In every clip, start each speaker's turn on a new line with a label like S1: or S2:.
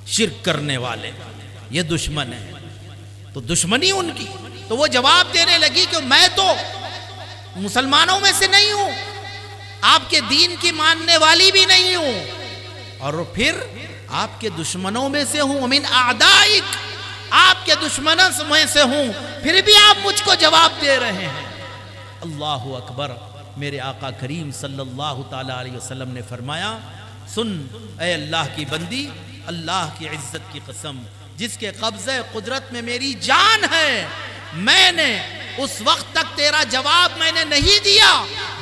S1: شرک کرنے والے، یہ دشمن ہے، تو دشمنی ان کی. تو وہ جواب دینے لگی کہ میں تو مسلمانوں میں سے نہیں ہوں، آپ کے دین کی ماننے والی بھی نہیں ہوں، اور پھر آپ کے دشمنوں میں سے ہوں، من اعدائک، آپ کے دشمنوں میں سے ہوں، پھر بھی آپ مجھ کو جواب دے رہے ہیں. اللہ اکبر. میرے آقا کریم صلی اللہ تعالی علیہ وسلم نے فرمایا، سن اے اللہ کی بندی، اللہ کی عزت کی قسم، جس کے قبضہ قدرت میں میری جان ہے، میں نے اس وقت تک تیرا جواب میں نے نہیں دیا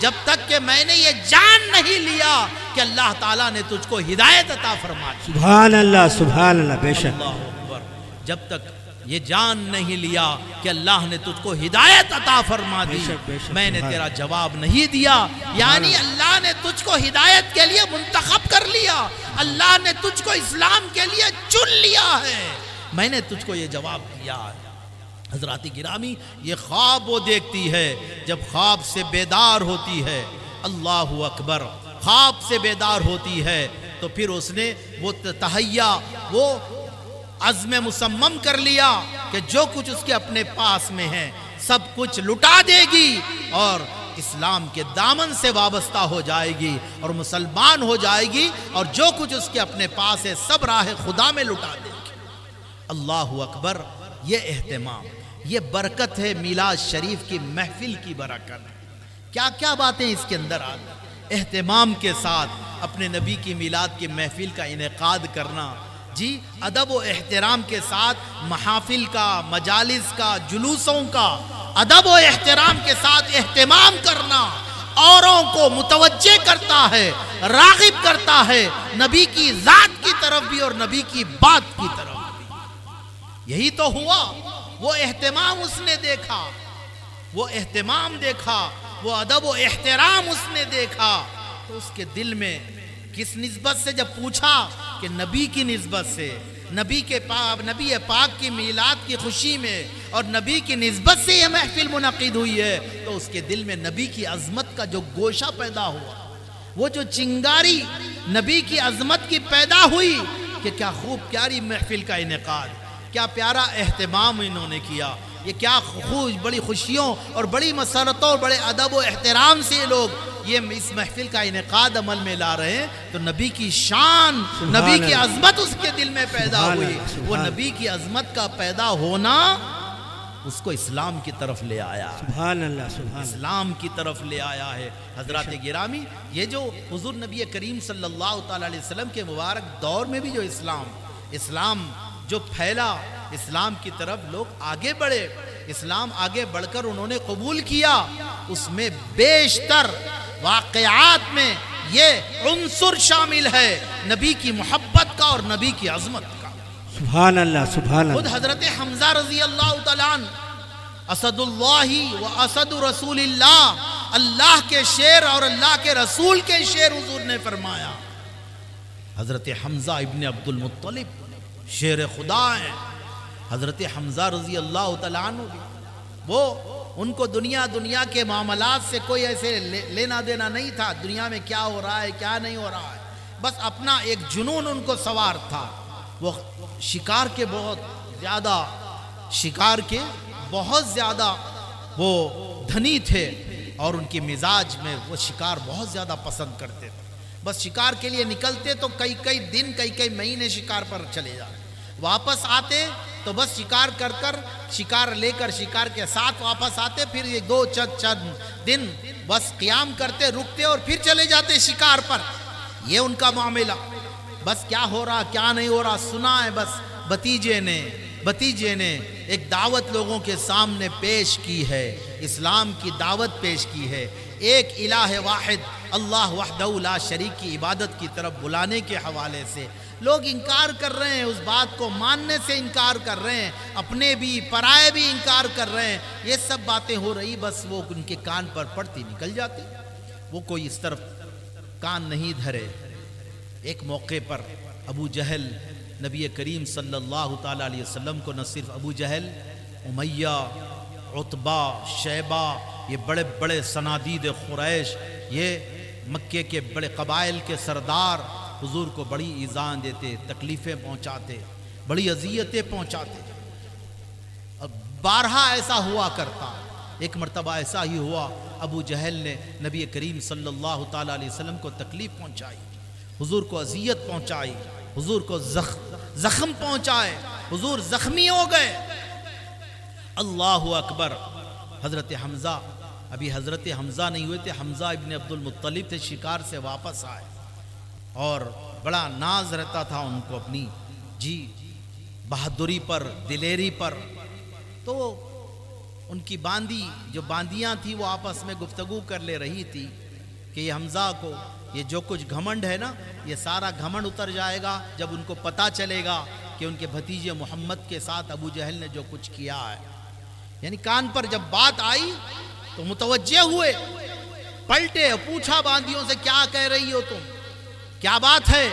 S1: جب تک کہ میں نے یہ جان نہیں لیا کہ اللہ تعالیٰ نے تجھ کو ہدایت عطا فرما دی.
S2: سبحان اللہ، سبحان اللہ. بے شک
S1: اللہ اکبر. جب تک یہ جان نہیں لیا کہ اللہ نے تجھ کو ہدایت عطا فرما دی،
S2: بے شک
S1: میں نے تیرا جواب نہیں دیا. یعنی اللہ نے تجھ کو ہدایت کے لیے منتخب کر لیا، اللہ نے تجھ کو اسلام کے لیے چن لیا ہے، میں نے تجھ کو یہ جواب دیا ہے. حضرات گرامی، یہ خواب وہ دیکھتی ہے جب خواب سے بیدار ہوتی ہے. اللہ اکبر. خواب سے بیدار ہوتی ہے تو پھر اس نے وہ تہیا، وہ عزم مصمم کر لیا کہ جو کچھ اس کے اپنے پاس میں ہے سب کچھ لٹا دے گی اور اسلام کے دامن سے وابستہ ہو جائے گی اور مسلمان ہو جائے گی، اور جو کچھ اس کے اپنے پاس ہے سب راہ خدا میں لٹا دے گی. اللہ اکبر. یہ اہتمام، یہ برکت ہے میلاد شریف کی محفل کی برکت. کیا کیا باتیں اس کے اندر آ گئی. اہتمام کے ساتھ اپنے نبی کی میلاد کی محفل کا انعقاد کرنا، جی ادب و احترام کے ساتھ محافل کا، مجالس کا، جلوسوں کا ادب و احترام کے ساتھ اہتمام کرنا اوروں کو متوجہ کرتا ہے، راغب کرتا ہے نبی کی ذات کی طرف بھی اور نبی کی بات کی طرف بھی. یہی تو ہوا. وہ اہتمام اس نے دیکھا، وہ اہتمام دیکھا، وہ ادب و احترام اس نے دیکھا، تو اس کے دل میں کس نسبت سے جب پوچھا کہ نبی کی نسبت سے، نبی پاک کی میلاد کی خوشی میں اور نبی کی نسبت سے یہ محفل منعقد ہوئی ہے، تو اس کے دل میں نبی کی عظمت کا جو گوشہ پیدا ہوا، وہ جو چنگاری نبی کی عظمت کی پیدا ہوئی کہ کیا خوب پیاری محفل کا انعقاد، کیا پیارا اہتمام انہوں نے کیا، یہ کیا بڑی خوشیوں اور بڑی مسرتوں اور بڑے ادب و احترام سے لوگ یہ اس محفل کا انعقاد عمل میں لا رہے ہیں. تو نبی کی شان، نبی کی عظمت اس کے دل میں پیدا ہوئی. وہ نبی کی عظمت کا پیدا ہونا اس کو اسلام کی طرف لے آیا.
S2: سبحان اللہ، سبحان اللہ.
S1: اسلام کی طرف لے آیا ہے. حضرات گرامی، یہ جو حضور نبی کریم صلی اللہ تعالی علیہ وسلم کے مبارک دور میں بھی جو اسلام جو پھیلا، اسلام کی طرف لوگ آگے بڑھے، اسلام آگے بڑھ کر انہوں نے قبول کیا، اس میں بیشتر واقعات میں یہ عنصر شامل ہے نبی کی محبت کا اور نبی کی عظمت کا.
S2: سبحان اللہ، سبحان
S1: خود
S2: اللہ.
S1: حضرت حمزہ رضی اللہ تعالیٰ عنہ، اسد اللہ و اسد رسول اللہ، اللہ کے شیر اور اللہ کے رسول کے شیر حضور نے فرمایا. حضرت حمزہ ابن عبد المطلب شیر خدا ہیں. حضرت حمزہ رضی اللہ تعالیٰ عنہ بھی، وہ ان کو دنیا کے معاملات سے کوئی ایسے لینا دینا نہیں تھا، دنیا میں کیا ہو رہا ہے کیا نہیں ہو رہا ہے، بس اپنا ایک جنون ان کو سوار تھا. وہ شکار کے بہت زیادہ وہ دھنی تھے اور ان کی مزاج میں وہ شکار بہت زیادہ پسند کرتے تھے. بس شکار کے لیے نکلتے تو کئی دن کئی مہینے شکار پر چلے جاتے، واپس آتے تو بس شکار لے کر شکار کے ساتھ واپس آتے، پھر ایک دو چند دن بس قیام کرتے، رکتے اور پھر چلے جاتے شکار پر. یہ ان کا معاملہ. بس کیا ہو رہا کیا نہیں ہو رہا سنا ہے. بس بھتیجے نے ایک دعوت لوگوں کے سامنے پیش کی ہے، اسلام کی دعوت پیش کی ہے، ایک الہ واحد اللہ وحدہ لا شریک کی عبادت کی طرف بلانے کے حوالے سے. لوگ انکار کر رہے ہیں، اس بات کو ماننے سے انکار کر رہے ہیں، اپنے بھی پرائے بھی انکار کر رہے ہیں. یہ سب باتیں ہو رہی، بس وہ ان کے کان پر پڑتی نکل جاتی، وہ کوئی اس طرف کان نہیں دھرے. ایک موقع پر ابو جہل نبی کریم صلی اللہ تعالی علیہ وسلم کو، نہ صرف ابو جہل، امیہ، عتبہ، شیبہ، یہ بڑے بڑے صنادید قریش، یہ مکے کے بڑے قبائل کے سردار، حضور کو بڑی ایذان دیتے، تکلیفیں پہنچاتے، بڑی اذیتیں پہنچاتے۔ اب بارہا ایسا ہوا کرتا، ایک مرتبہ ایسا ہی ہوا، ابو جہل نے نبی کریم صلی اللہ تعالیٰ علیہ وسلم کو تکلیف پہنچائی، حضور کو اذیت پہنچائی، حضور کو زخم پہنچائے، حضور زخمی ہو گئے۔ اللہ اکبر۔ حضرت حمزہ، ابھی حضرت حمزہ نہیں ہوئے تھے، حمزہ ابن عبد المطلب تھے، شکار سے واپس آئے اور بڑا ناز رہتا تھا ان کو اپنی بہادری پر، دلیری پر۔ تو ان کی باندی، جو باندیاں تھیں، وہ آپس میں گفتگو کر لے رہی تھی کہ یہ حمزہ کو یہ جو کچھ گھمنڈ ہے نا، یہ سارا گھمنڈ اتر جائے گا جب ان کو پتہ چلے گا کہ ان کے بھتیجے محمد کے ساتھ ابو جہل نے جو کچھ کیا ہے۔ یعنی کان پر جب بات آئی تو متوجہ ہوئے، پلٹے، پوچھا باندیوں سے کیا کہہ رہی ہو تم، کیا بات ہے؟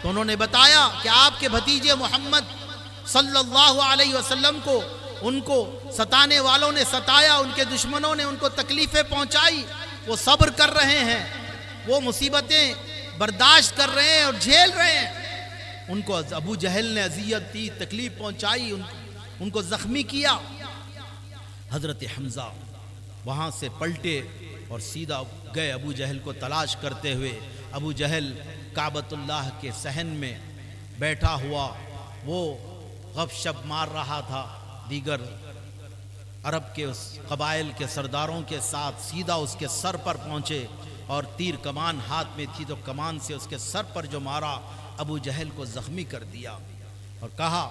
S1: تو انہوں نے بتایا کہ آپ کے بھتیجے محمد صلی اللہ علیہ وسلم کو ان کو ستانے والوں نے ستایا، ان کے دشمنوں نے ان کو تکلیفیں پہنچائی، وہ صبر کر رہے ہیں، وہ مصیبتیں برداشت کر رہے ہیں اور جھیل رہے ہیں۔ ان کو ابو جہل نے اذیت دی، تکلیف پہنچائی، ان کو زخمی کیا۔ حضرت حمزہ وہاں سے پلٹے اور سیدھا گئے ابو جہل کو تلاش کرتے ہوئے۔ ابو جہل کعبۃ اللہ کے صحن میں بیٹھا ہوا، وہ غف شپ مار رہا تھا دیگر عرب کے اس قبائل کے سرداروں کے ساتھ، سیدھا اس کے سر پر پہنچے اور تیر کمان ہاتھ میں تھی تو کمان سے اس کے سر پر جو مارا، ابو جہل کو زخمی کر دیا اور کہا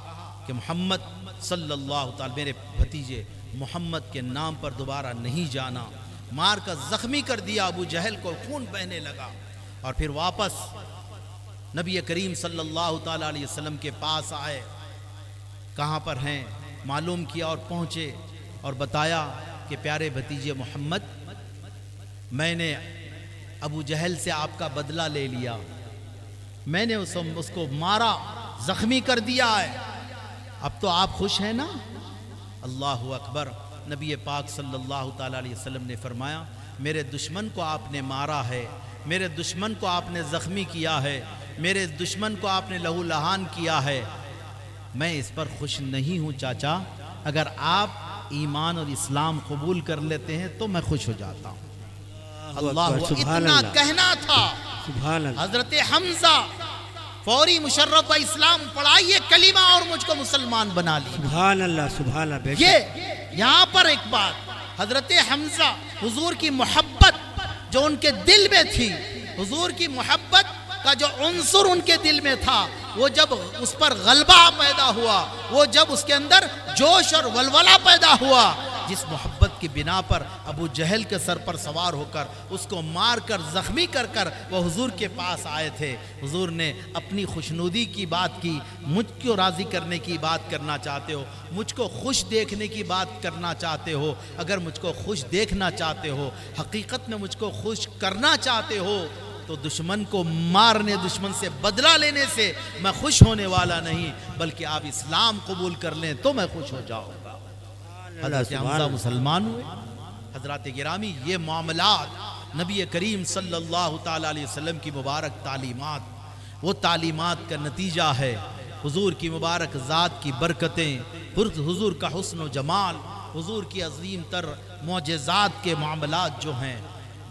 S1: کہ محمد صلی اللہ تعالی، میرے بھتیجے محمد کے نام پر دوبارہ نہیں جانا۔ مار کر زخمی کر دیا ابو جہل کو، خون بہنے لگا۔ اور پھر واپس نبی کریم صلی اللہ تعالی علیہ وسلم کے پاس آئے، کہاں پر ہیں معلوم کیا اور پہنچے اور بتایا کہ پیارے بھتیجے محمد، میں نے ابو جہل سے آپ کا بدلہ لے لیا، میں نے اس کو مارا، زخمی کر دیا ہے، اب تو آپ خوش ہیں نا؟ اللہ اکبر۔ نبی پاک صلی اللہ تعالی علیہ وسلم نے فرمایا، میرے دشمن کو آپ نے مارا ہے، میرے دشمن کو آپ نے زخمی کیا ہے، میرے دشمن کو آپ نے لہو لہان کیا ہے، میں اس پر خوش نہیں ہوں چاچا، اگر آپ ایمان اور اسلام قبول کر لیتے ہیں تو میں خوش ہو جاتا ہوں۔ اللہ، اتنا کہنا تھا۔
S2: سبحان اللہ۔
S1: حضرت حمزہ فوری مشرف و اسلام پڑھائیے کلمہ اور مجھ کو مسلمان بنا لی۔
S2: سبحان اللہ، سبحان اللہ۔ بے شک
S1: یہ یہاں پر ایک بات، حضرت حمزہ حضور کی محبت جو ان کے دل میں تھی، حضور کی محبت کا جو عنصر ان کے دل میں تھا، وہ جب اس پر غلبہ پیدا ہوا، وہ جب اس کے اندر جوش اور ولولہ پیدا ہوا، جس محبت کی بنا پر ابو جہل کے سر پر سوار ہو کر اس کو مار کر زخمی کر کر وہ حضور کے پاس آئے تھے، حضور نے اپنی خوشنودی کی بات کی، مجھ کو راضی کرنے کی بات کرنا چاہتے ہو، مجھ کو خوش دیکھنے کی بات کرنا چاہتے ہو، اگر مجھ کو خوش دیکھنا چاہتے ہو، حقیقت میں مجھ کو خوش کرنا چاہتے ہو، تو دشمن کو مارنے، دشمن سے بدلہ لینے سے میں خوش ہونے والا نہیں، بلکہ آپ اسلام قبول کر لیں تو میں خوش ہو جاؤں گا۔ حضرت حمزہ مسلمان ہوئے۔ حضرات گرامی، یہ معاملات نبی کریم صلی اللہ تعالی علیہ وسلم کی مبارک تعلیمات، وہ تعلیمات کا نتیجہ ہے، حضور کی مبارک ذات کی برکتیں، حضور کا حسن و جمال، حضور کی عظیم تر معجزات کے معاملات جو ہیں،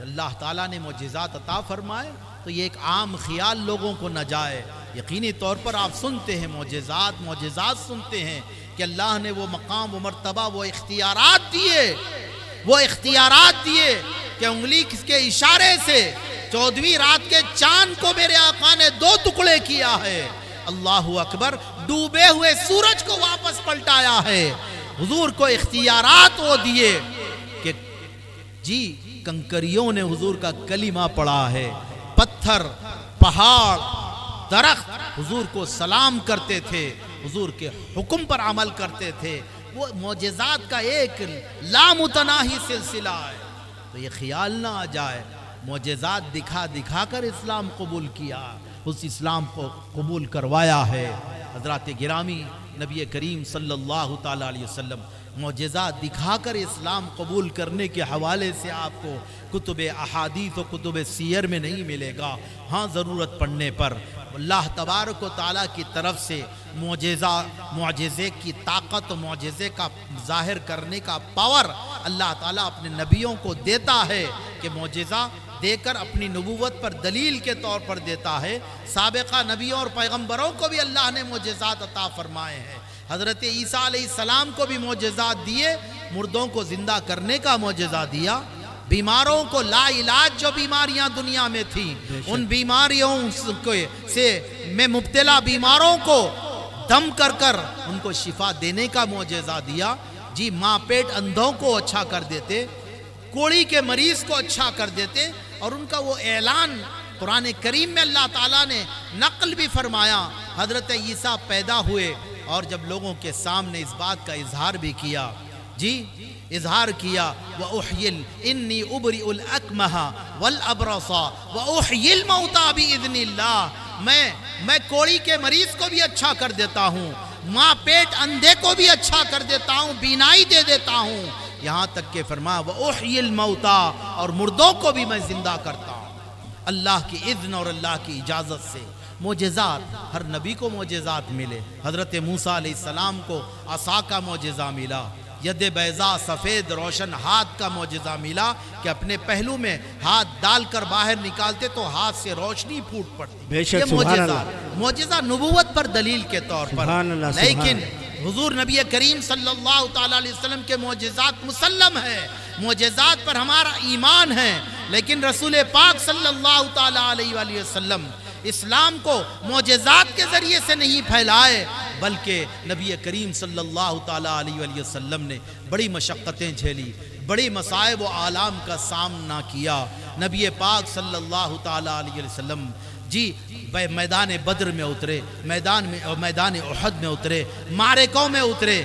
S1: اللہ تعالیٰ نے معجزات عطا فرمائے تو یہ ایک عام خیال لوگوں کو نہ جائے، یقینی طور پر آپ سنتے ہیں معجزات سنتے ہیں کہ اللہ نے وہ مقام، وہ مرتبہ، وہ اختیارات دیے کہ انگلی کے اشارے سے 14ویں رات کے چاند کو میرے آقا نے 2 ٹکڑے کیا ہے، اللہ اکبر، ڈوبے ہوئے سورج کو واپس پلٹایا ہے، حضور کو اختیارات وہ دیے کہ کنکریوں نے حضور کا کلمہ پڑھا ہے، پتھر، پہاڑ، درخت حضور کو سلام کرتے تھے، حضور کے حکم پر عمل کرتے تھے، وہ معجزات کا ایک لامتناہی سلسلہ ہے۔ تو یہ خیال نہ آ جائے معجزات دکھا کر اسلام قبول کیا، اس اسلام کو قبول کروایا ہے۔ حضرات گرامی، نبی کریم صلی اللہ تعالیٰ علیہ وسلم معجزات دکھا کر اسلام قبول کرنے کے حوالے سے آپ کو کتب احادیث و کتب سیر میں نہیں ملے گا۔ ہاں ضرورت پڑنے پر اللہ تبارک و تعالیٰ کی طرف سے معجزے کی طاقت و معجزے کا ظاہر کرنے کا پاور اللہ تعالیٰ اپنے نبیوں کو دیتا ہے کہ معجزہ دے کر اپنی نبوت پر دلیل کے طور پر دیتا ہے۔ سابقہ نبیوں اور پیغمبروں کو بھی اللہ نے معجزات عطا فرمائے ہیں۔ حضرت عیسیٰ علیہ السلام کو بھی معجزات دیے، مردوں کو زندہ کرنے کا معجزہ دیا، بیماروں کو لا علاج جو بیماریاں دنیا میں تھیں ان بیماریوں میں مبتلا بیماروں کو دم کر کر ان کو شفا دینے کا معجزہ دیا۔ جی ماں پیٹ اندھوں کو اچھا کر دیتے، کوڑی کے مریض کو اچھا کر دیتے، اور ان کا وہ اعلان قرآن کریم میں اللہ تعالیٰ نے نقل بھی فرمایا۔ حضرت عیسیٰ پیدا ہوئے اور جب لوگوں کے سامنے اس بات کا اظہار بھی کیا، جی اظہار کیا، وَأُحْيِلْ إِنِّي أُبْرِئُ الْأَكْمَحَ وَالْأَبْرَصَ وَأُحْيِي الْمَوْتَى بِإِذْنِ اللَّهِ میں کوڑی کے مریض کو بھی اچھا کر دیتا ہوں، ماں پیٹ اندھے کو بھی اچھا کر دیتا ہوں، بینائی دے دیتا ہوں، یہاں تک کہ فرمایا وَأُحْيِي الْمَوْتَى اور مردوں کو بھی میں زندہ کرتا ہوں اللہ کی اذن اور اللہ کی اجازت سے۔ معجزات ہر نبی کو معجزات ملے۔ حضرت موسیٰ علیہ السلام کو عصا کا معجزہ ملا، ید بیضاء سفید روشن ہاتھ کا معجزہ ملا کہ اپنے پہلو میں ہاتھ ڈال کر باہر نکالتے تو ہاتھ سے روشنی پھوٹ پڑتی۔ یہ معجزہ نبوت پر دلیل کے طور پر، لیکن حضور نبی کریم صلی اللہ تعالیٰ علیہ وسلم کے معجزات مسلم ہے، معجزات پر ہمارا ایمان ہے، لیکن رسول پاک صلی اللہ تعالیٰ علیہ وآلہ وسلم اسلام کو معجزات کے ذریعے سے نہیں پھیلائے، بلکہ نبی کریم صلی اللہ تعالیٰ علیہ وآلہ وسلم نے بڑی مشقتیں جھیلی، بڑی مصائب و آلام کا سامنا کیا۔ نبی پاک صلی اللہ تعالیٰ علیہ وسلم جی میدان بدر میں اترے، میدان احد میں اترے، معرکوں میں اترے،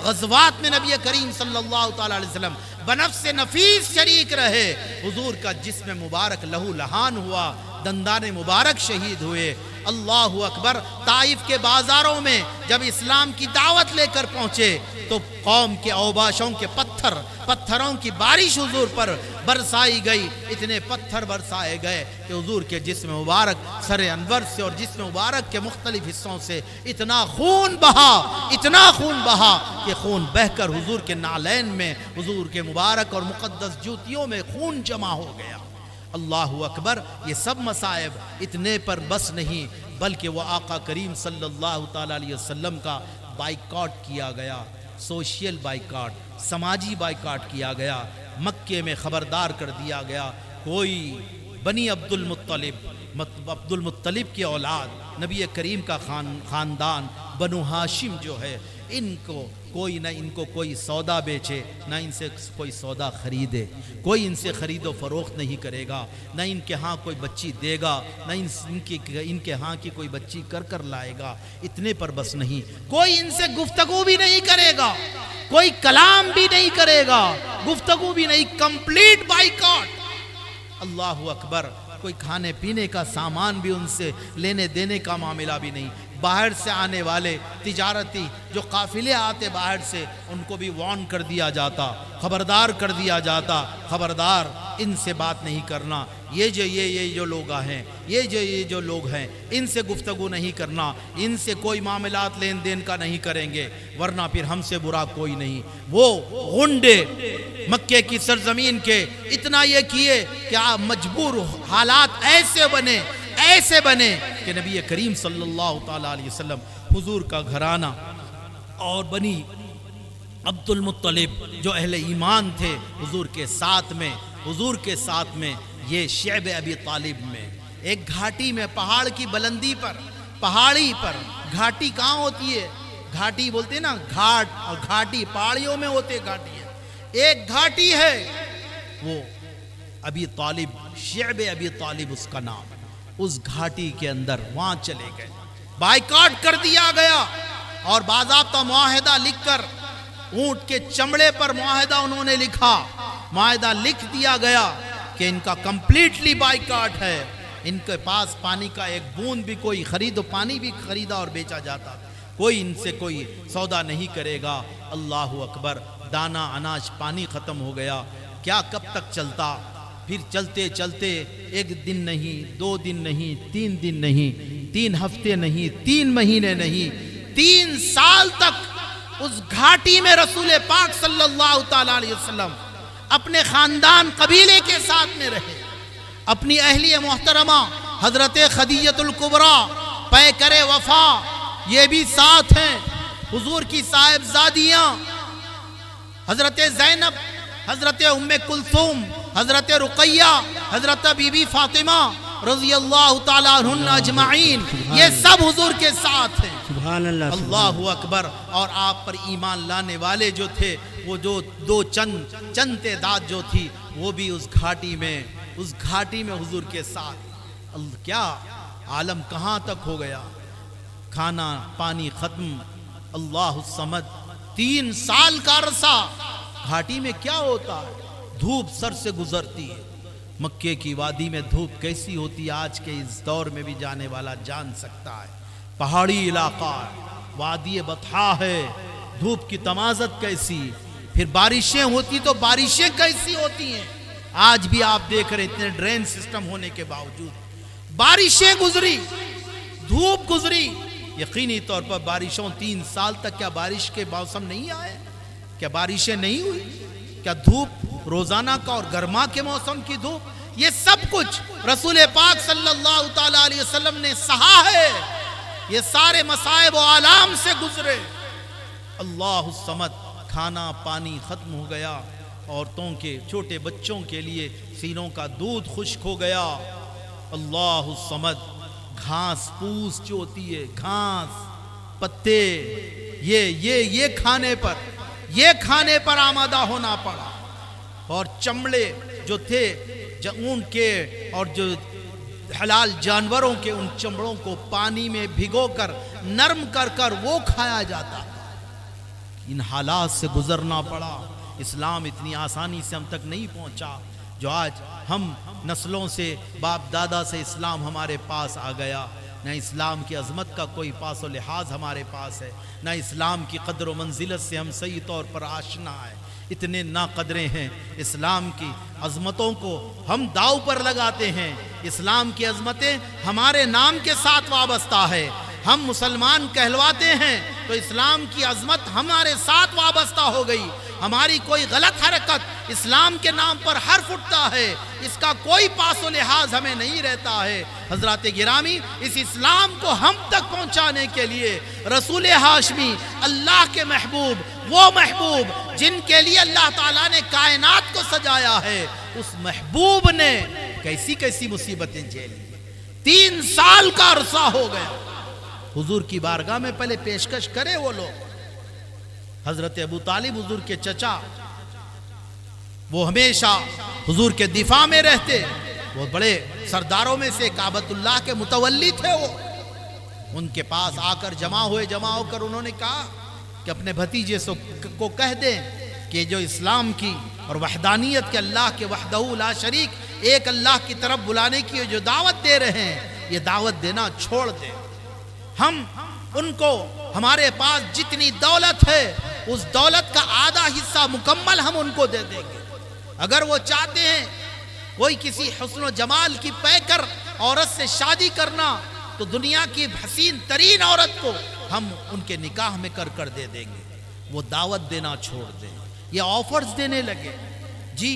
S1: غزوات میں نبی کریم صلی اللہ تعالیٰ علیہ وسلم بنفس نفیس شریک رہے۔ حضور کا جسم مبارک لہو لہان ہوا، دندان مبارک شہید ہوئے۔ اللہ اکبر۔ طائف کے بازاروں میں جب اسلام کی دعوت لے کر پہنچے تو قوم کے اوباشوں کے پتھروں کی بارش حضور پر برسائی گئی، اتنے پتھر برسائے گئے کہ حضور کے جسم مبارک سر انور سے اور جسم مبارک کے مختلف حصوں سے اتنا خون بہا کہ خون بہہ کر حضور کے نالین میں، حضور کے مبارک اور مقدس جوتیوں میں خون جمع ہو گیا۔ اللہ اکبر۔ یہ سب مصائب اتنے پر بس نہیں، بلکہ وہ آقا کریم صلی اللہ تعالیٰ علیہ وسلم کا بائیکاٹ کیا گیا، سوشل بائیکاٹ، سماجی بائیکاٹ کیا گیا۔ مکے میں خبردار کر دیا گیا، کوئی بنی عبد المطلب کی اولاد، نبی کریم کا خاندان بنو ہاشم جو ہے، ان کو کوئی سودا بیچے، نہ ان سے کوئی سودا خریدے، کوئی ان سے خرید و فروخت نہیں کرے گا، نہ ان کے ہاں کوئی بچی دے گا، نہ ان کے ہاں کی کوئی بچی کر لائے گا۔ اتنے پر بس نہیں، کوئی ان سے گفتگو بھی نہیں کرے گا، کوئی کلام بھی نہیں کرے گا، گفتگو بھی نہیں، کمپلیٹ بائیکاٹ۔ اللہ اکبر۔ کوئی کھانے پینے کا سامان بھی ان سے لینے دینے کا معاملہ بھی نہیں۔ باہر سے آنے والے تجارتی جو قافلے آتے باہر سے، ان کو بھی وارن کر دیا جاتا، خبردار کر دیا جاتا، خبردار ان سے بات نہیں کرنا، یہ جو لوگ ہیں، یہ جو لوگ ہیں، ان سے گفتگو نہیں کرنا، ان سے کوئی معاملات لین دین کا نہیں کریں گے، ورنہ پھر ہم سے برا کوئی نہیں۔ وہ غنڈے مکے کی سرزمین کے اتنا یہ کیے کہ مجبور حالات ایسے بنے کہ نبی کریم صلی اللہ تعالیٰ علیہ وسلم، حضور کا گھرانہ اور بنی عبد المطلب جو اہل ایمان تھے، حضور کے ساتھ میں یہ شعب ابی طالب میں ایک گھاٹی میں، پہاڑ کی بلندی پر، پہاڑی پر، گھاٹی کہاں ہوتی ہے؟ گھاٹی بولتے نا، گھاٹ اور گھاٹی پہاڑیوں میں ہوتے گھاٹی ہے، ایک گھاٹی ہے وہ ابی طالب، شعب ابی طالب اس کا نام، اس گھاٹی کے اندر وہاں چلے گئے، بائیکاٹ کر دیا گیا، اور باضابطہ معاہدہ لکھ کر، اونٹ کے چمڑے پر معاہدہ انہوں نے لکھا، معاہدہ لکھ دیا گیا کہ ان کا کمپلیٹلی بائیکاٹ ہے، ان کے پاس پانی کا ایک بوند بھی کوئی خرید، پانی بھی خریدا اور بیچا جاتا، کوئی ان سے کوئی سودا نہیں کرے گا۔ اللہ اکبر، دانہ اناج پانی ختم ہو گیا، کیا کب تک چلتا؟ پھر چلتے چلتے ایک دن نہیں، 2 دن نہیں، 3 دن نہیں، 3 ہفتے نہیں، 3 مہینے نہیں، 3 سال تک اس گھاٹی میں رسول پاک صلی اللہ تعالیٰ علیہ وسلم اپنے خاندان قبیلے کے ساتھ میں رہے۔ اپنی اہلیہ محترمہ حضرت خدیجہ الکبریٰ پیکر وفا یہ بھی ساتھ ہیں، حضور کی صاحبزادیاں حضرت زینب، حضرت ام کلثوم، حضرت رقیہ، حضرت بی بی فاطمہ رضی اللہ تعالیٰ عنہن اجمعین، یہ سب حضور کے ساتھ ہیں۔
S2: سبحان اللہ،
S1: اللہ اکبر۔ اور آپ پر ایمان لانے والے جو تھے، وہ جو چند تعداد جو تھی، وہ بھی اس گھاٹی میں حضور کے ساتھ۔ کیا عالم کہاں تک ہو گیا؟ کھانا پانی ختم، اللہ الصمد، 3 سال کا عرصہ گھاٹی میں کیا ہوتا ہے؟ دھوپ سر سے گزرتی ہے۔ مکے کی وادی میں دھوپ کیسی ہوتی ہے آج کے اس دور میں بھی جانے والا جان سکتا ہے۔ پہاڑی علاقہ ہے، وادی بطحا ہے، دھوپ کی تمازت کیسی، پھر بارشیں ہوتی تو بارشیں کیسی ہوتی ہیں۔ آج بھی آپ دیکھ رہے اتنے ڈرین سسٹم ہونے کے باوجود بارشیں گزری، دھوپ گزری۔ یقینی طور پر بارشوں 3 سال تک، کیا بارش کے موسم نہیں آئے؟ کیا بارشیں نہیں ہوئی؟ کیا دھوپ روزانہ کا اور گرما کے موسم کی دھوپ؟ یہ سب کچھ رسول پاک صلی اللہ تعالیٰ علیہ وسلم نے سہا ہے۔ یہ سارے مصائب و آلام سے گزرے۔ اللہ الصمد، کھانا پانی ختم ہو گیا، عورتوں کے چھوٹے بچوں کے لیے سینوں کا دودھ خشک ہو گیا۔ اللہ الصمد، گھاس پوس جو ہوتی ہے، گھاس پتے، یہ کھانے پر آمادہ ہونا پڑا۔ اور چمڑے جو تھے اونٹ کے اور جو حلال جانوروں کے، ان چمڑوں کو پانی میں بھگو کر نرم کر وہ کھایا جاتا۔ ان حالات سے گزرنا پڑا۔ اسلام اتنی آسانی سے ہم تک نہیں پہنچا جو آج ہم نسلوں سے، باپ دادا سے اسلام ہمارے پاس آ گیا۔ نہ اسلام کی عظمت کا کوئی پاس و لحاظ ہمارے پاس ہے، نہ اسلام کی قدر و منزلت سے ہم صحیح طور پر آشنا ہے۔ اتنے ناقدرے ہیں، اسلام کی عظمتوں کو ہم داؤ پر لگاتے ہیں۔ اسلام کی عظمتیں ہمارے نام کے ساتھ وابستہ ہے۔ ہم مسلمان کہلواتے ہیں تو اسلام کی عظمت ہمارے ساتھ وابستہ ہو گئی۔ ہماری کوئی غلط حرکت اسلام کے نام پر حرف اٹھتا ہے، اس کا کوئی پاس و لحاظ ہمیں نہیں رہتا ہے۔ حضرات گرامی، اس اسلام کو ہم تک پہنچانے کے لیے رسول ہاشمی، اللہ کے محبوب، وہ محبوب جن کے لیے اللہ تعالیٰ نے کائنات کو سجایا ہے، اس محبوب نے کیسی کیسی مصیبتیں جھیلی۔ 3 سال کا عرصہ ہو گیا۔ حضور کی بارگاہ میں پہلے پیشکش کرے وہ لوگ۔ حضرت ابو طالب حضور کے چچا، وہ ہمیشہ حضور کے دفاع میں رہتے، وہ بڑے سرداروں میں سے کعبۃ اللہ کے متولی تھے۔ وہ ان کے پاس آ کر جمع ہو کر انہوں نے کہا کہ اپنے بھتیجے کو کہہ دیں کہ جو اسلام کی اور وحدانیت کے، اللہ کے وحدہ لا شریک ایک اللہ کی طرف بلانے کی جو دعوت دے رہے ہیں، یہ دعوت دینا چھوڑ دیں۔ ہم ان کو، ہمارے پاس جتنی دولت ہے اس دولت کا آدھا حصہ مکمل ہم ان کو دے دیں گے۔ اگر وہ چاہتے ہیں کوئی کسی حسن و جمال کی پیکر عورت سے شادی کرنا تو دنیا کی حسین ترین عورت کو ہم ان کے نکاح میں کر دے دیں گے۔ وہ دعوت دینا چھوڑ دیں، یہ آفرز دینے لگے۔ جی،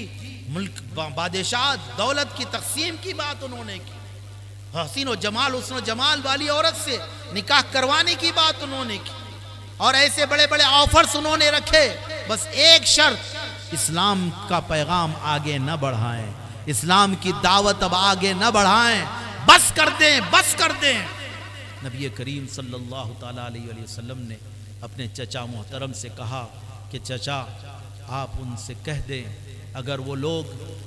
S1: ملک بادشاہ دولت کی تقسیم کی بات انہوں نے کی، حسین و جمال والی عورت سے نکاح کروانے کی بات انہوں نے کی، اور ایسے بڑے بڑے آفرز انہوں نے رکھے۔ بس ایک شرط، اسلام کا پیغام آگے نہ بڑھائیں، اسلام کی دعوت اب آگے نہ بڑھائیں، بس کر دیں۔ نبی کریم صلی اللہ تعالیٰ علیہ وسلم نے اپنے چچا محترم سے کہا کہ چچا، آپ ان سے کہہ دیں اگر وہ لوگ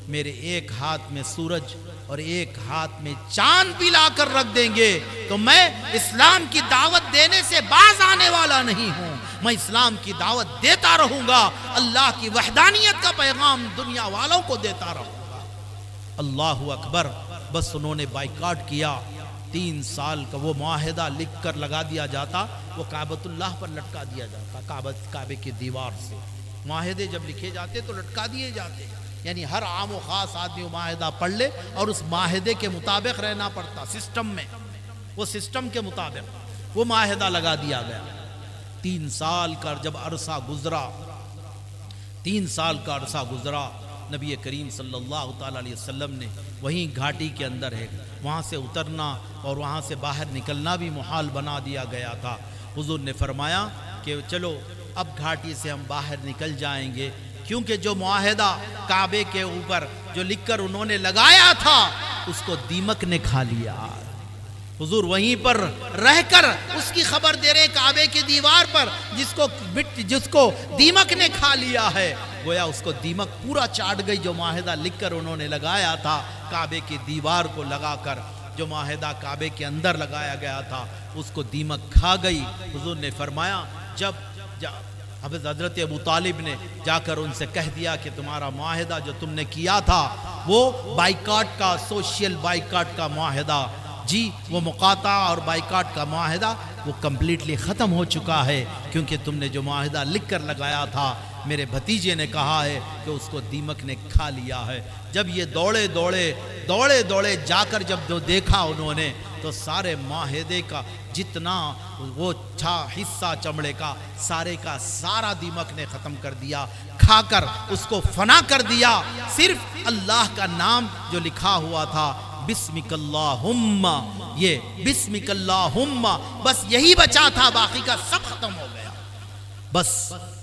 S1: میرے ایک ہاتھ میں سورج اور ایک ہاتھ میں چاند بھی لا کر رکھ دیں گے تو میں اسلام کی دعوت دینے سے باز آنے والا نہیں ہوں، میں اسلام کی دعوت دیتا رہوں گا، اللہ کی وحدانیت کا پیغام دنیا والوں کو دیتا رہوں گا۔ اللہ اکبر۔ بس انہوں نے بائیکاٹ کیا. 3 سال کا وہ معاہدہ لکھ کر لگا دیا جاتا, وہ کعبۃ اللہ پر لٹکا دیا جاتا, کعبے کی دیوار سے. معاہدے جب لکھے جاتے تو لٹکا دیے جاتے, یعنی ہر عام و خاص آدمی وہ معاہدہ پڑھ لے اور اس معاہدے کے مطابق رہنا پڑتا. سسٹم میں, وہ سسٹم کے مطابق وہ معاہدہ لگا دیا گیا. 3 سال کا جب عرصہ گزرا, 3 سال کا عرصہ گزرا, نبی کریم صلی اللہ تعالیٰ علیہ وسلم نے وہیں گھاٹی کے اندر ہے, وہاں سے اترنا اور وہاں سے باہر نکلنا بھی محال بنا دیا گیا تھا. حضور نے فرمایا کہ چلو اب گھاٹی سے ہم باہر نکل جائیں گے, کیونکہ جو معاہدہ کعبے کے اوپر جو لکھ کر انہوں نے لگایا تھا اس کو دیمک نے کھا لیا. حضور وہیں پر رہ کر اس کی خبر دے رہے کعبے کی دیوار پر, جس کو دیمک نے کھا لیا ہے. گویا اس کو دیمک پورا چاٹ گئی. جو معاہدہ لکھ کر انہوں نے لگایا تھا کعبے کی دیوار کو لگا کر, جو معاہدہ کعبے کے اندر لگایا گیا تھا اس کو دیمک کھا گئی. حضور نے فرمایا جب حضرت ابو طالب نے جا کر ان سے کہہ دیا کہ تمہارا معاہدہ جو تم نے کیا تھا وہ بائیکاٹ کا, سوشل بائیکاٹ کا معاہدہ, جی وہ مقاطعہ اور بائیکاٹ کا معاہدہ وہ کمپلیٹلی ختم ہو چکا ہے, کیونکہ تم نے جو معاہدہ لکھ کر لگایا تھا میرے بھتیجے نے کہا ہے کہ اس کو دیمک نے کھا لیا ہے. جب یہ دوڑے جا کر جب جو دیکھا انہوں نے تو سارے معاہدے کا جتنا وہ تھا حصہ چمڑے کا سارے کا سارا دیمک نے ختم کر دیا, کھا کر اس کو فنا کر دیا. صرف اللہ کا نام جو لکھا ہوا تھا بسمک اللہم, یہ بسمک اللہم بس یہی بچا تھا, باقی کا سب ختم ہو گیا. بس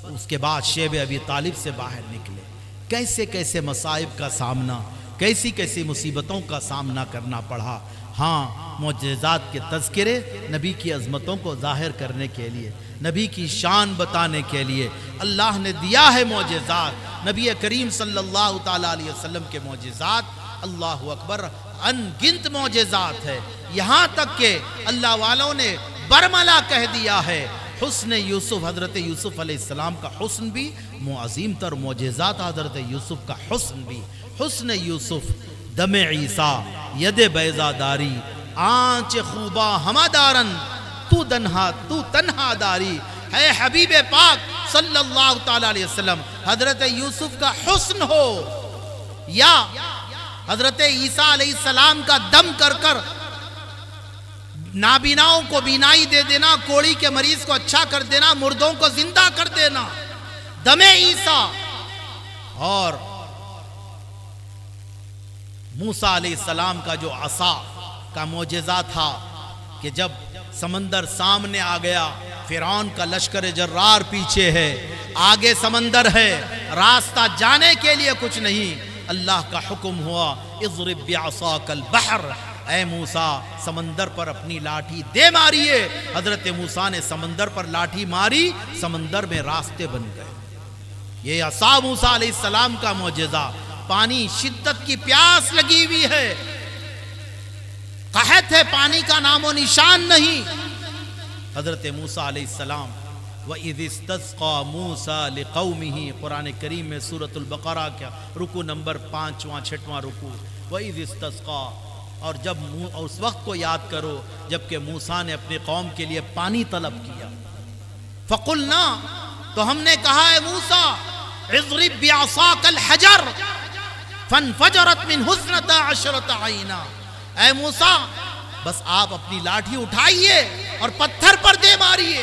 S1: اس کے بعد شیب ابی طالب سے باہر نکلے. کیسے کیسے مصائب کا سامنا, کیسی کیسی مصیبتوں کا سامنا کرنا پڑا. ہاں معجزات کے تذکرے نبی کی عظمتوں کو ظاہر کرنے کے لیے, نبی کی شان بتانے کے لیے اللہ نے دیا ہے معجزات. نبی کریم صلی اللہ تعالیٰ علیہ وسلم کے معجزات اللہ اکبر ان گنت معجزات ہے. یہاں تک کہ اللہ والوں نے برملا کہہ دیا ہے حسن یوسف, حضرت یوسف علیہ السلام کا حسن بھی عظیم تر معجزات, حضرت یوسف کا حسن بھی. حسن یوسف دم عیسیٰ ید بیضا داری, آنچ خوبا ہما دارن تو تنہا داری. ہے حبیب پاک صلی اللہ تعالیٰ علیہ وسلم حضرت یوسف کا حسن ہو یا حضرت عیسیٰ علیہ السلام کا دم کر کر نابیناؤں کو بینائی دے دینا, کوڑی کے مریض کو اچھا کر دینا, مردوں کو زندہ کر دینا, دم عیسیٰ. اور موسیٰ علیہ السلام کا جو عصا کا معجزہ تھا کہ جب سمندر سامنے آ گیا, فرعون کا لشکر جرار پیچھے ہے, آگے سمندر ہے, راستہ جانے کے لیے کچھ نہیں, اللہ کا حکم ہوا اضرب بعصاک البحر, اے موسیٰ سمندر پر اپنی لاٹھی دے ماریے. حضرت موسیٰ نے سمندر پر لاٹھی ماری, سمندر میں راستے بن گئے. یہ عصا موسیٰ علیہ السلام کا معجزہ. پانی شدت کی پیاس لگی ہوئی ہے, قحط ہے, پانی کا نام و نشان نہیں. حضرت موسیٰ علیہ السلام وَإِذِ اسْتَسْقَى مُوسَى لِقَوْمِهِ, قرآن کریم میں سورۃ البقرہ کا رکوع نمبر 5واں 6واں رکوع. وَإِذِ اسْتَسْقَى, اور جب اس وقت کو یاد کرو جبکہ موسیٰ نے اپنے قوم کے لیے پانی طلب کیا. فَقُلْنَا, تو ہم نے کہا ہے موسیٰ اضرب بعصاک الحجر فانفجرت منہ اثنتا عشرۃ عینا, اے موسیٰ بس آپ اپنی لاٹھی اٹھائیے اور پتھر پر دے ماریے.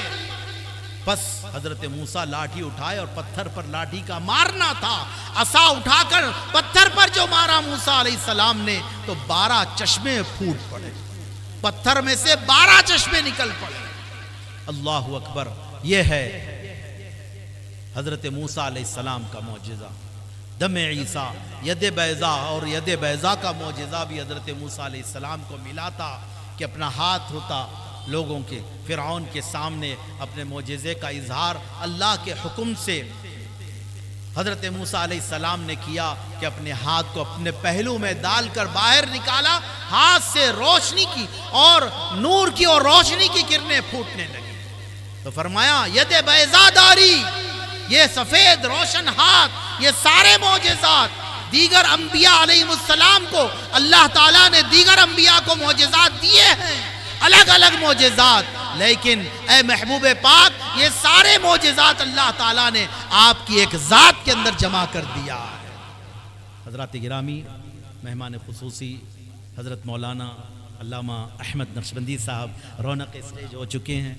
S1: بس حضرت موسیٰ لاٹھی اٹھائے اور پتھر پر لاٹھی کا مارنا تھا. عصا اٹھا کر پتھر پر جو مارا موسیٰ علیہ السلام نے تو 12 چشمے پھوٹ پڑے, پتھر میں سے 12 چشمے نکل پڑے. اللہ اکبر. یہ ہے حضرت موسیٰ علیہ السلام کا معجزہ. دم عیسیٰ ید بیضا, اور ید بیضا کا معجزہ بھی حضرت موسیٰ علیہ السلام کو ملا تھا کہ اپنا ہاتھ ہوتا لوگوں کے فرعون کے سامنے اپنے معجزے کا اظہار اللہ کے حکم سے حضرت موسیٰ علیہ السلام نے کیا کہ اپنے ہاتھ کو اپنے پہلو میں ڈال کر باہر نکالا, ہاتھ سے روشنی کی اور نور کی اور روشنی کی کرنیں پھوٹنے لگی. تو فرمایا ید بیضا داری, یہ سفید روشن ہاتھ, یہ سارے معجزات دیگر انبیاء علیہ السلام کو اللہ تعالیٰ نے دیگر انبیاء کو معجزات دیے ہیں، الگ الگ معجزات، لیکن اے محبوب پاک یہ سارے معجزات اللہ تعالیٰ نے آپ کی ایک ذات کے اندر جمع کر دیا ہے۔ حضرات گرامی، مہمان خصوصی حضرت مولانا علامہ احمد نقشبندی صاحب رونق اسٹیج ہو چکے ہیں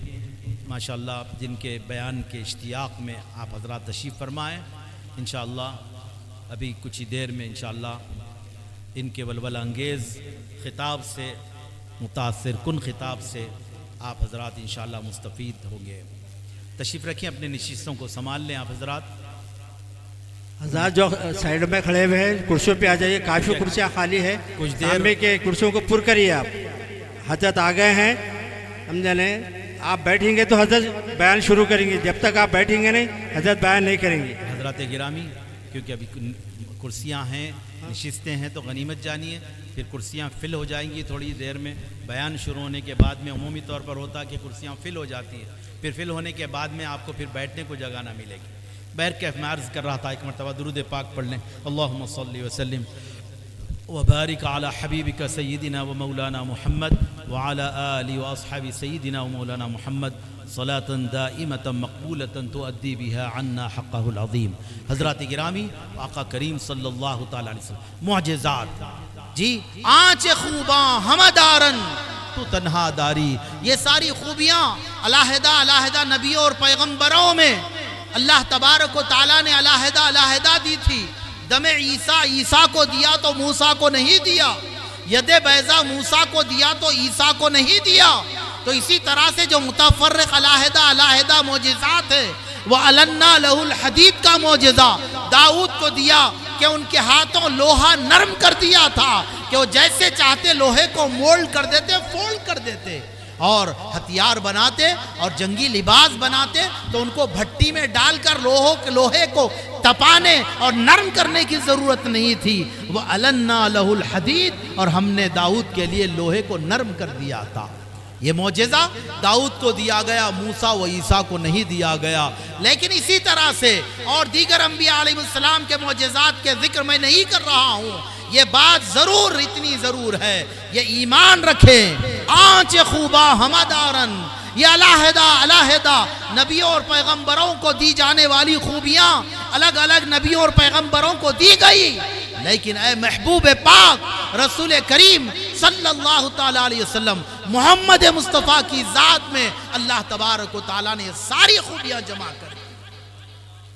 S1: ماشاءاللہ، جن کے بیان کے اشتیاق میں آپ حضرات تشریف فرمائیں۔ انشاءاللہ ابھی کچھ ہی دیر میں انشاءاللہ ان کے ولولہ انگیز خطاب سے، متاثر کن خطاب سے آپ حضرات انشاءاللہ مستفید ہوں گے۔ تشریف رکھیں، اپنے نشستوں کو سنبھال لیں آپ حضرات۔
S2: حضرات جو سائیڈ میں کھڑے ہوئے ہیں کرسیوں پہ آ جائیے، کافی کرسیاں خالی ہے،
S1: کچھ دیر
S2: سامنے کے کرسیوں کو پر کریے آپ۔ حضرت آ گئے ہیں، ہم جانے آپ بیٹھیں گے تو حضرت بیان شروع کریں گے، جب تک آپ بیٹھیں گے نہیں حضرت بیان نہیں کریں گے۔
S1: حضرات گرامی، کیونکہ ابھی کرسیاں ہیں، نشستیں ہیں تو غنیمت جانیے، پھر کرسیاں فل ہو جائیں گی تھوڑی دیر میں۔ بیان شروع ہونے کے بعد میں عمومی طور پر ہوتا کہ کرسیاں فل ہو جاتی ہیں، پھر فل ہونے کے بعد میں آپ کو پھر بیٹھنے کو جگہ نہ ملے گی۔ بہرکیف میں عرض کر رہا تھا، ایک مرتبہ درود پاک پڑھ لیں۔ اللہم صلی وسلم وبارک علی حبیبک سیدنا و مولانا محمد وعلی آلہ واصحاب سیدنا و مولانا محمد صلاة دائمة مقبولة تؤدی بها عنا حقہ العظیم۔ حضرات گرامی، آقا کریم صلی اللہ تعالی علیہ وسلم معجزات، جی آنچ خوباں ہمدارن تو تنہا داری، یہ ساری خوبیاں علیحدہ علیحدہ نبیوں اور پیغمبروں میں اللہ تبارک و تعالیٰ نے علیحدہ علیحدہ دی تھی۔ دم عیسیٰ کو دیا تو موسیٰ کو نہیں دیا، ید بیضا موسیٰ کو دیا تو عیسیٰ کو نہیں دیا۔ تو اسی طرح سے جو متفرق علیحدہ علیحدہ معجزات ہے، وہ علنا لہ الحدید کا معجزہ داؤد کو دیا کہ ان کے ہاتھوں لوہا نرم کر دیا تھا کہ وہ جیسے چاہتے لوہے کو مولڈ کر دیتے، فولڈ کر دیتے، اور ہتھیار بناتے اور جنگی لباس بناتے تو ان کو بھٹی میں ڈال کر لوہے کو تپانے اور نرم کرنے کی ضرورت نہیں تھی۔ وہ علنا لہ الحدید، اور ہم نے داؤد کے لیے لوہے کو نرم کر دیا تھا۔ یہ معجزہ داؤد کو دیا گیا، موسیٰ و عیسیٰ کو نہیں دیا گیا۔ لیکن اسی طرح سے اور دیگر انبیاء علیہ السلام کے معجزات کے ذکر میں نہیں کر رہا ہوں، یہ بات ضرور اتنی ضرور ہے، یہ ایمان رکھیں، آنچ خوبا ہمدارن، یہ علیحدہ علیحدہ نبیوں اور پیغمبروں کو دی جانے والی خوبیاں الگ الگ نبیوں اور پیغمبروں کو دی گئی، لیکن اے محبوب پاک رسول کریم صلی اللہ تعالیٰ علیہ وسلم محمد مصطفیٰ کی ذات میں اللہ تبارک و تعالیٰ نے ساری خوبیاں جمع کر دی۔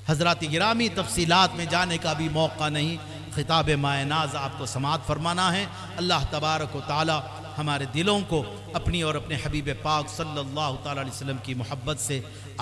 S1: حضرات گرامی، تفصیلات میں جانے کا بھی موقع نہیں، خطاب مائے ناز آپ کو سماعت فرمانا ہے۔ اللہ تبارک و تعالی ہمارے دلوں کو اپنی اور اپنے حبیب پاک صلی اللہ تعالی علیہ وسلم کی محبت سے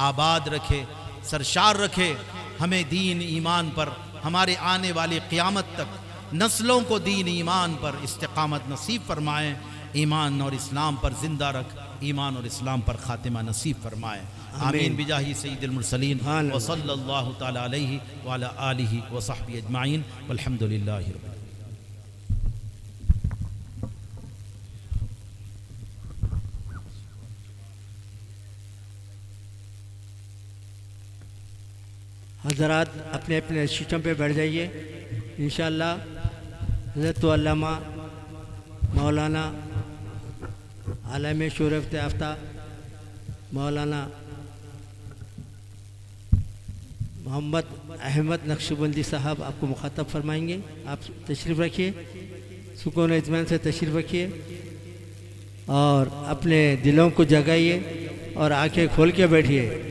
S1: آباد رکھے، سرشار رکھے، ہمیں دین ایمان پر ہمارے آنے والی قیامت تک نسلوں کو دین ایمان پر استقامت نصیب فرمائیں، ایمان اور اسلام پر زندہ رکھ، ایمان اور اسلام پر خاتمہ نصیب فرمائیں۔ آمین بجاہ سید المرسلین وصلی اللہ تعالی علیہ وعلی آلہ وصحبہ اجمعین والحمد للہ رب العالمین۔
S2: حضرات اپنے اپنے سیٹوں پہ بیٹھ جائیے۔ انشاءاللہ حضرت علامہ مولانا عالم شہرت یافتہ مولانا محمد احمد نقشبندی صاحب آپ کو مخاطب فرمائیں گے۔ آپ تشریف رکھیے، سکون و اطمینان سے تشریف رکھیے اور اپنے دلوں کو جگائیے اور آنکھیں کھول کے بیٹھیے۔